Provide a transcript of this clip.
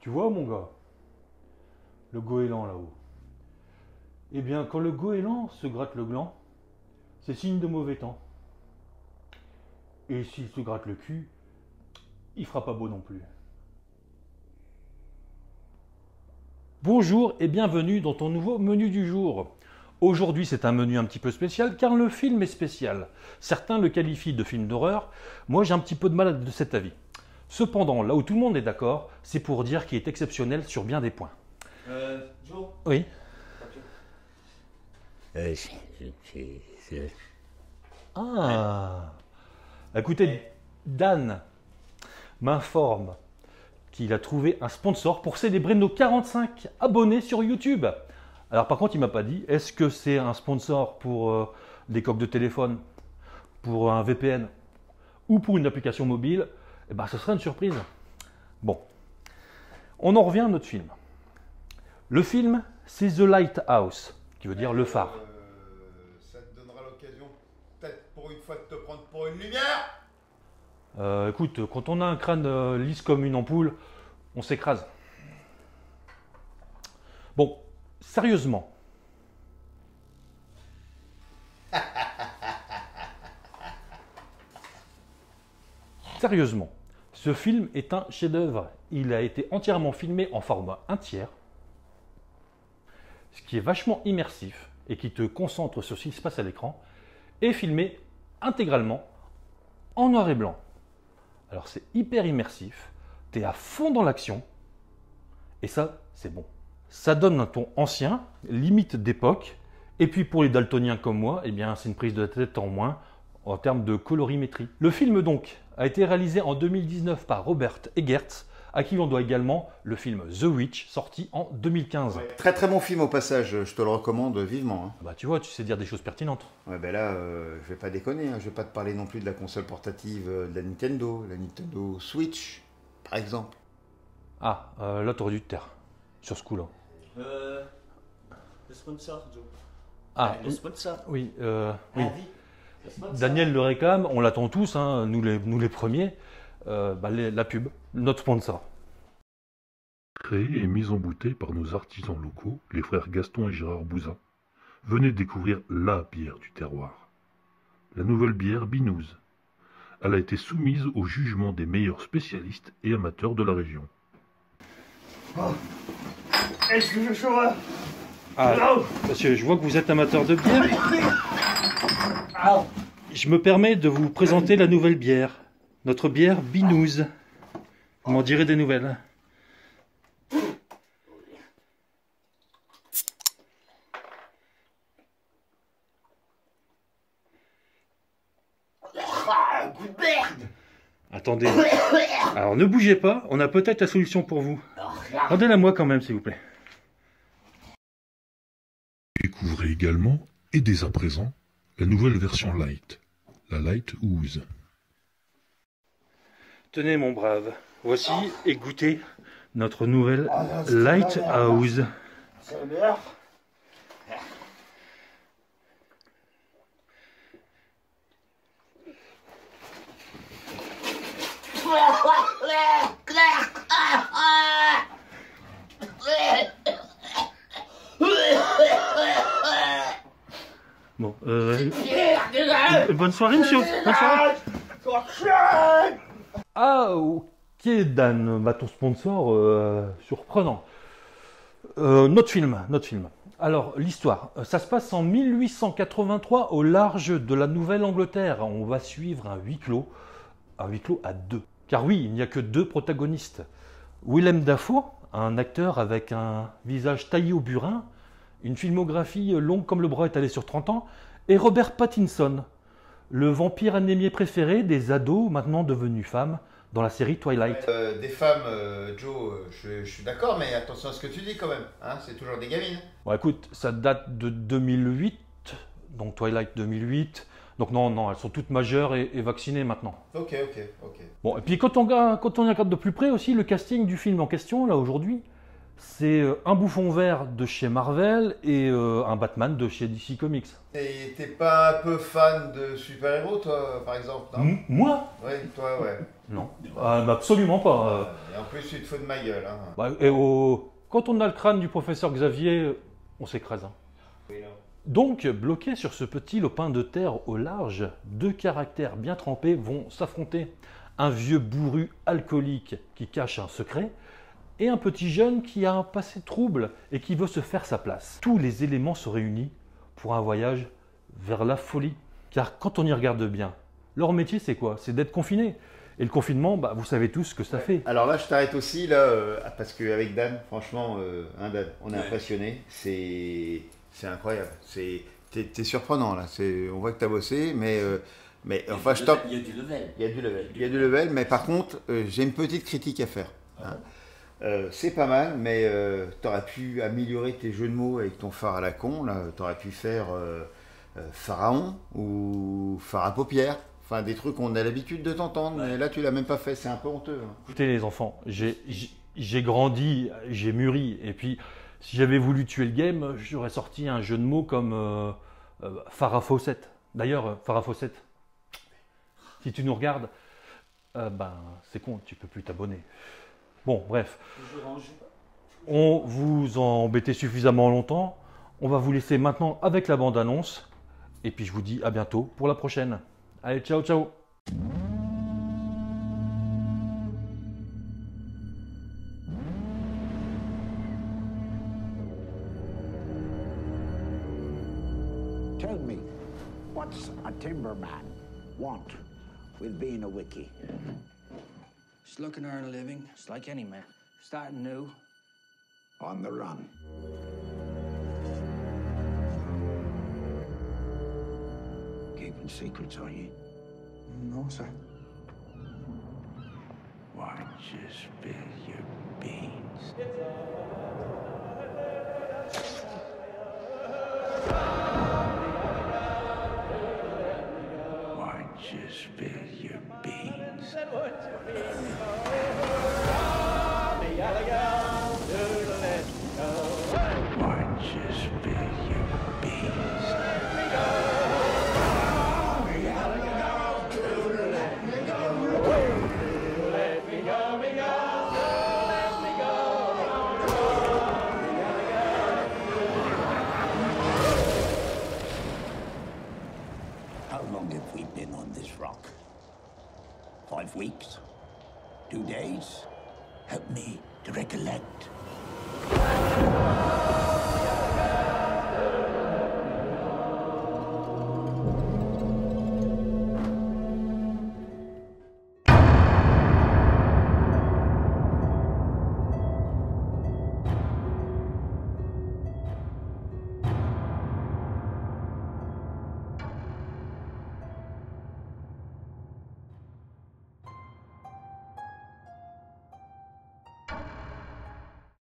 Tu vois, mon gars, le goéland là-haut. Eh bien, quand le goéland se gratte le gland, c'est signe de mauvais temps. Et s'il se gratte le cul, il fera pas beau non plus. Bonjour et bienvenue dans ton nouveau menu du jour. Aujourd'hui, c'est un menu un petit peu spécial car le film est spécial. Certains le qualifient de film d'horreur. Moi, j'ai un petit peu de mal de cet avis. Cependant, là où tout le monde est d'accord, c'est pour dire qu'il est exceptionnel sur bien des points. Joe. Oui. Ah. Écoutez, Dan m'informe qu'il a trouvé un sponsor pour célébrer nos 45 abonnés sur YouTube. Alors par contre, il m'a pas dit, est-ce que c'est un sponsor pour des coques de téléphone, pour un VPN ou pour une application mobile? Eh bien, ce serait une surprise. Bon, on en revient à notre film. Le film, c'est The Lighthouse, qui veut dire le phare. Ça te donnera l'occasion, peut-être pour une fois, de te prendre pour une lumière. Écoute, quand on a un crâne lisse comme une ampoule, on s'écrase. Bon, sérieusement. Sérieusement, ce film est un chef-d'œuvre. Il a été entièrement filmé en format 1/3, ce qui est vachement immersif et qui te concentre sur ce qui se passe à l'écran, et filmé intégralement en noir et blanc. Alors c'est hyper immersif, tu es à fond dans l'action, et ça, c'est bon. Ça donne un ton ancien, limite d'époque, et puis pour les daltoniens comme moi, eh bien c'est une prise de tête en moins en termes de colorimétrie. Le film donc a été réalisé en 2019 par Robert Eggers, à qui l'on doit également le film The Witch, sorti en 2015. Ouais. Très très bon film au passage, je te le recommande vivement. Hein. Bah tu vois, tu sais dire des choses pertinentes. Ouais ben là, je vais pas déconner, hein. Je vais pas te parler non plus de la console portative de la Nintendo Switch, par exemple. Ah, là t'aurais dû te taire, sur ce coup-là. Le sponsor, Joe. Ah, Le sponsor. oui, oui. Le sponsor. Daniel le réclame, on l'attend tous, hein, nous les premiers. La pub, notre sponsor. Créée et mise en bouteille par nos artisans locaux, les frères Gaston et Gérard Bouzin. Venez découvrir la bière du terroir. La nouvelle bière Binouze. Elle a été soumise au jugement des meilleurs spécialistes et amateurs de la région. Oh. Est-ce que je chauffe? Ah, monsieur, je vois que vous êtes amateur de bière. Je me permets de vous présenter la nouvelle bière. Notre bière Binouze. Vous m'en direz des nouvelles. Goût de merde. Attendez. Alors ne bougez pas, on a peut-être la solution pour vous. Rendez-la moi quand même, s'il vous plaît. Découvrez également, et dès à présent, la nouvelle version Light, la Lighthouse. Tenez mon brave, voici et goûtez notre nouvelle Lighthouse. C'est le meilleur. Bon, bonne soirée monsieur. Bonne soirée. Ah ok Dan, ton sponsor surprenant. Notre film. Alors l'histoire, ça se passe en 1883 au large de la Nouvelle-Angleterre. On va suivre un huis clos à deux. Car oui, il n'y a que deux protagonistes. Willem Dafoe, un acteur avec un visage taillé au burin, une filmographie longue comme le bras étalé sur 30 ans, et Robert Pattinson, le vampire anémié préféré des ados maintenant devenus femmes dans la série Twilight. Des femmes, Joe, je suis d'accord, mais attention à ce que tu dis quand même. Hein, c'est toujours des gamines. Bon écoute, ça date de 2008, donc Twilight 2008. Donc non, elles sont toutes majeures et vaccinées maintenant. Ok. Bon, et puis quand on regarde de plus près aussi le casting du film en question, là aujourd'hui, C'est un bouffon vert de chez Marvel et un Batman de chez DC Comics. Et t'es pas un peu fan de super-héros, toi, par exemple, non? Moi? Oui, toi, ouais. Non, absolument pas. Et en plus, tu te fous de ma gueule. Hein. Quand on a le crâne du professeur Xavier, on s'écrase. Hein. Oui, non. Donc, bloqués sur ce petit lopin de terre au large, deux caractères bien trempés vont s'affronter. Un vieux bourru alcoolique qui cache un secret et un petit jeune qui a un passé trouble et qui veut se faire sa place. Tous les éléments se réunissent pour un voyage vers la folie. Car quand on y regarde bien, leur métier c'est quoi? C'est d'être confiné. Et le confinement, vous savez tous ce que ça fait. Alors là, je t'arrête aussi, là, parce qu'avec Dan, franchement, Dan, on est impressionné. C'est incroyable. T'es surprenant, là. On voit que t'as bossé, mais enfin, je t'en... Il y a du level. Il y a du level, mais par contre, j'ai une petite critique à faire. Hein. C'est pas mal, mais t'aurais pu améliorer tes jeux de mots avec ton phare à la con. Là, t'aurais pu faire pharaon ou phare à paupières. Enfin, des trucs qu'on a l'habitude de t'entendre, mais là, tu l'as même pas fait. C'est un peu honteux. Hein. Écoutez les enfants, j'ai grandi, j'ai mûri, et puis si j'avais voulu tuer le game, j'aurais sorti un jeu de mots comme Farah Fawcett. D'ailleurs, Farah Fawcett, si tu nous regardes, c'est con, tu peux plus t'abonner. Bon, bref, on vous a embêté suffisamment longtemps. On va vous laisser maintenant avec la bande-annonce. Et puis je vous dis à bientôt pour la prochaine. Allez, ciao, ciao. Tell me, what's a timberman want with being a wiki? Just looking to earn a living, just like any man. Starting new. On the run. Keeping secrets, are you? No, sir. Why don't you spill your beans? Why don't you spill your beans? Why don't you spill your beans? How long have we been on this rock? 5 weeks? 2 days? Help me to recollect.